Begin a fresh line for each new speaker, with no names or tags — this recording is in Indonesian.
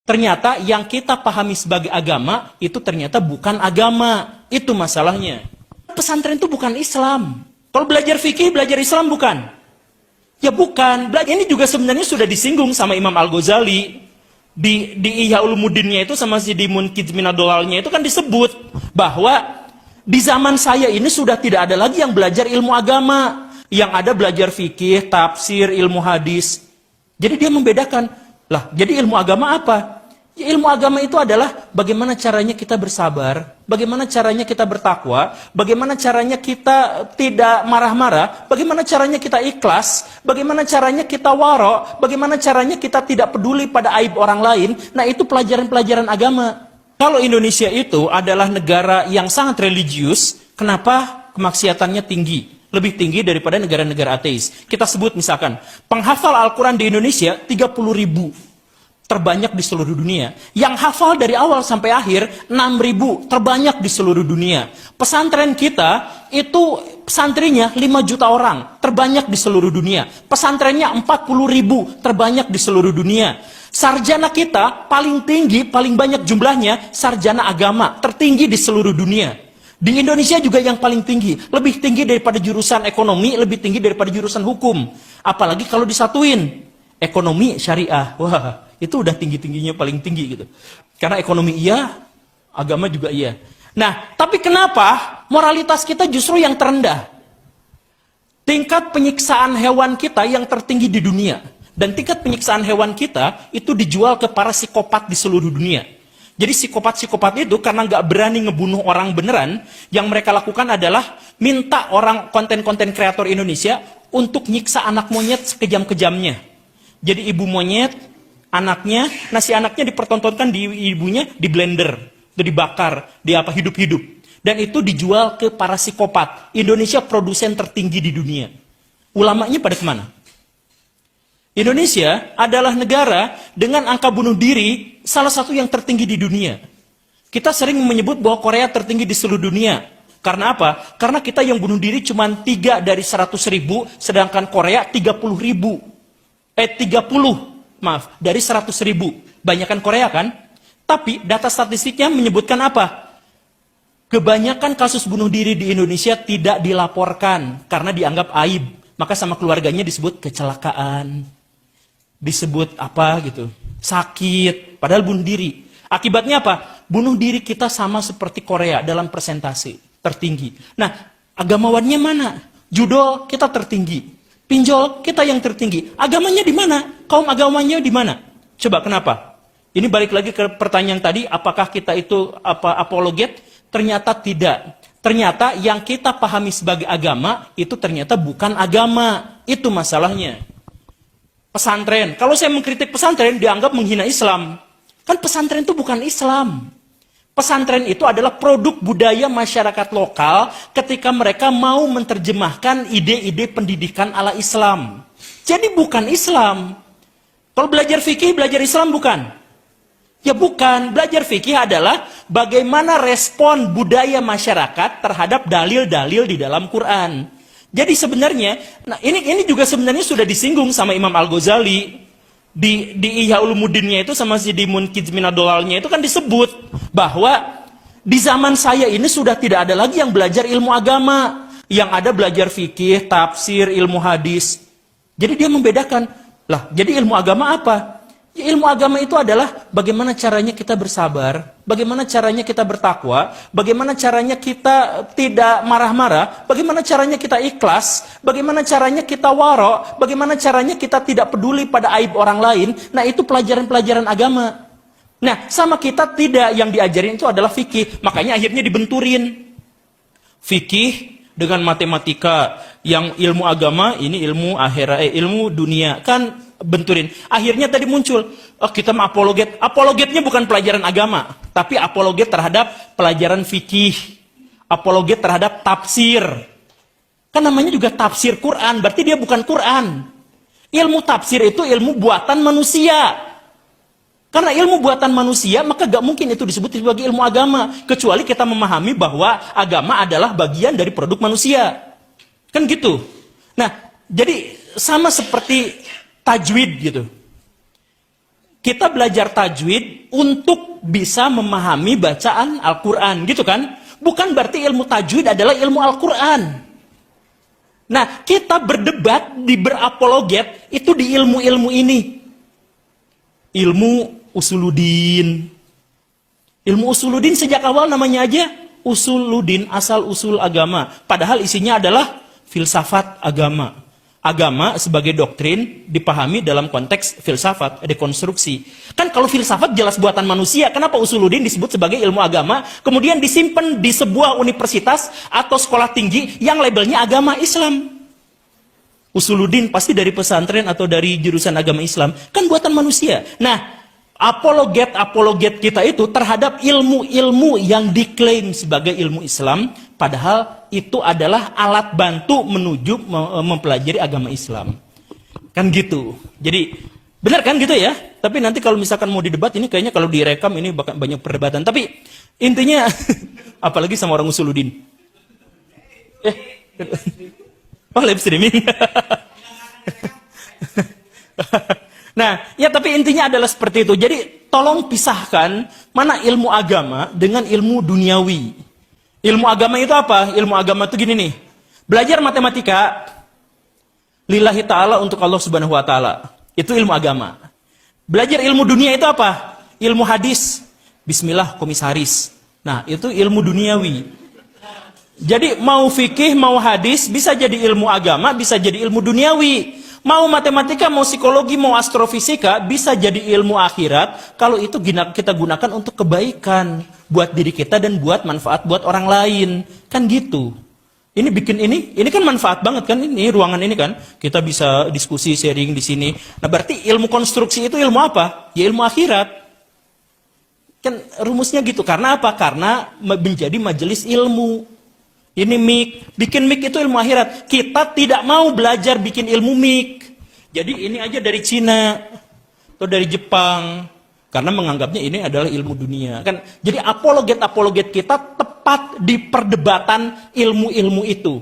Ternyata yang kita pahami sebagai agama, itu ternyata bukan agama. Itu masalahnya. Pesantren itu bukan Islam. Kalau belajar fikih, belajar Islam bukan? Ya bukan. Ini juga sebenarnya sudah disinggung sama Imam Al-Ghazali. Di Ihya Ulumuddinnya itu sama si di Munqidh Minad Dhalalnya itu kan disebut bahwa di zaman saya ini sudah tidak ada lagi yang belajar ilmu agama. Yang ada belajar fikih, tafsir, ilmu hadis. Jadi dia membedakan. Lah, jadi ilmu agama apa? Ya, ilmu agama itu adalah bagaimana caranya kita bersabar, bagaimana caranya kita bertakwa, bagaimana caranya kita tidak marah-marah, bagaimana caranya kita ikhlas, bagaimana caranya kita waro, bagaimana caranya kita tidak peduli pada aib orang lain. Nah, itu pelajaran-pelajaran agama. Kalau Indonesia itu adalah negara yang sangat religius, kenapa kemaksiatannya tinggi? Lebih tinggi daripada negara-negara ateis. Kita sebut misalkan, penghafal Al-Quran di Indonesia 30.000. Terbanyak di seluruh dunia. Yang hafal dari awal sampai akhir 6.000, terbanyak di seluruh dunia. Pesantren kita itu santrinya 5 juta orang, terbanyak di seluruh dunia. Pesantrennya 40.000, terbanyak di seluruh dunia. Sarjana kita paling tinggi, paling banyak jumlahnya sarjana agama, tertinggi di seluruh dunia. Di Indonesia juga yang paling tinggi, lebih tinggi daripada jurusan ekonomi, lebih tinggi daripada jurusan hukum. Apalagi kalau disatuin ekonomi syariah, wah itu udah tinggi-tingginya paling tinggi gitu. Karena ekonomi iya, agama juga iya. Nah, tapi kenapa moralitas kita justru yang terendah? Tingkat penyiksaan hewan kita yang tertinggi di dunia. Dan tingkat penyiksaan hewan kita itu dijual ke para psikopat di seluruh dunia. Jadi psikopat-psikopat itu karena nggak berani ngebunuh orang beneran, yang mereka lakukan adalah minta orang konten-konten kreator Indonesia untuk nyiksa anak monyet sekejam-kejamnya. Jadi ibu monyet, anaknya, nasi anaknya dipertontonkan di ibunya, di blender, dibakar, hidup-hidup. Dan itu dijual ke para psikopat. Indonesia produsen tertinggi di dunia. Ulamanya pada kemana? Indonesia adalah negara dengan angka bunuh diri salah satu yang tertinggi di dunia. Kita sering menyebut bahwa Korea tertinggi di seluruh dunia. Karena apa? Karena kita yang bunuh diri cuma 3 dari 100.000, sedangkan Korea 30.000. 30 dari 100.000. Banyakan Korea kan? Tapi data statistiknya menyebutkan apa? Kebanyakan kasus bunuh diri di Indonesia tidak dilaporkan karena dianggap aib. Maka sama keluarganya disebut kecelakaan. Disebut apa gitu? Sakit. Padahal bunuh diri. Akibatnya apa? Bunuh diri kita sama seperti Korea dalam persentase tertinggi. Nah, agamawannya mana? Judo kita tertinggi. Pinjol kita yang tertinggi. Agamanya di mana? Kaum agamanya di mana? Coba kenapa? Ini balik lagi ke pertanyaan tadi, apakah kita itu apologet? Ternyata tidak. Ternyata yang kita pahami sebagai agama itu ternyata bukan agama. Itu masalahnya. Pesantren. Kalau saya mengkritik pesantren dianggap menghina Islam. Kan pesantren itu bukan Islam. Pesantren itu adalah produk budaya masyarakat lokal ketika mereka mau menerjemahkan ide-ide pendidikan ala Islam. Jadi bukan Islam. Kalau belajar fikih, belajar Islam bukan? Ya bukan. Belajar fikih adalah bagaimana respon budaya masyarakat terhadap dalil-dalil di dalam Quran. Jadi sebenarnya, nah ini juga sebenarnya sudah disinggung sama Imam Al-Ghazali. Di Ihya Ulumuddinnya itu sama si di Munqidh Minad Dhalalnya itu kan disebut bahwa di zaman saya ini sudah tidak ada lagi yang belajar ilmu agama. Yang ada belajar fikih, tafsir, ilmu hadis. Jadi dia membedakan. Lah, jadi ilmu agama apa? Ya, ilmu agama itu adalah bagaimana caranya kita bersabar, bagaimana caranya kita bertakwa, bagaimana caranya kita tidak marah-marah, bagaimana caranya kita ikhlas, bagaimana caranya kita waro, bagaimana caranya kita tidak peduli pada aib orang lain. Nah, itu pelajaran-pelajaran agama. Nah, sama kita tidak, yang diajarin itu adalah fikih. Makanya akhirnya dibenturin. Fikih dengan matematika, yang ilmu agama, ini ilmu akhirat, ilmu dunia. Kan benturin. Akhirnya tadi muncul, oh kita mah apologet. Apologetnya bukan pelajaran agama, tapi apologet terhadap pelajaran fikih. Apologet terhadap tafsir. Kan namanya juga tafsir Quran, berarti dia bukan Quran. Ilmu tafsir itu ilmu buatan manusia. Karena ilmu buatan manusia, maka gak mungkin itu disebut sebagai ilmu agama. Kecuali kita memahami bahwa agama adalah bagian dari produk manusia. Kan gitu. Nah, jadi sama seperti tajwid gitu. Kita belajar tajwid untuk bisa memahami bacaan Al-Quran, gitu kan? Bukan berarti ilmu tajwid adalah ilmu Al-Quran. Nah, kita berdebat, berapologet, itu di ilmu-ilmu ini. Ilmu usuluddin. Ilmu usuluddin sejak awal namanya aja usuluddin, asal usul agama. Padahal isinya adalah filsafat agama. Agama sebagai doktrin dipahami dalam konteks filsafat, dekonstruksi. Kan kalau filsafat jelas buatan manusia, kenapa usuluddin disebut sebagai ilmu agama, kemudian disimpan di sebuah universitas atau sekolah tinggi yang labelnya agama Islam? Usuluddin pasti dari pesantren atau dari jurusan agama Islam, kan buatan manusia. Nah, apologet kita itu terhadap ilmu-ilmu yang diklaim sebagai ilmu Islam, padahal itu adalah alat bantu menuju mempelajari agama Islam. Kan gitu. Jadi, benar kan gitu ya? Tapi nanti kalau misalkan mau didebat, ini kayaknya kalau direkam ini banyak perdebatan. Tapi intinya, apalagi sama orang usuluddin. Oh, live streaming. Nah, ya tapi intinya adalah seperti itu. Jadi tolong pisahkan mana ilmu agama dengan ilmu duniawi. Ilmu agama itu apa? Ilmu agama itu gini nih. Belajar matematika lillahi ta'ala untuk Allah subhanahu wa ta'ala. Itu ilmu agama. Belajar ilmu dunia itu apa? Ilmu hadis. Bismillah komisaris. Nah, itu ilmu duniawi. Jadi mau fikih, mau hadis, bisa jadi ilmu agama, bisa jadi ilmu duniawi. Mau matematika, mau psikologi, mau astrofisika, bisa jadi ilmu akhirat, kalau itu kita gunakan untuk kebaikan, buat diri kita dan buat manfaat buat orang lain. Kan gitu. Ini bikin ini kan manfaat banget kan, ini ruangan ini kan, kita bisa diskusi, sharing di sini. Nah berarti ilmu konstruksi itu ilmu apa? Ya ilmu akhirat. Kan rumusnya gitu, karena apa? Karena menjadi majelis ilmu. Ini mic, bikin mic itu ilmu akhirat. Kita tidak mau belajar bikin ilmu mic. Jadi ini aja dari Cina atau dari Jepang, karena menganggapnya ini adalah ilmu dunia. Kan, jadi apologet kita tepat di perdebatan ilmu-ilmu itu.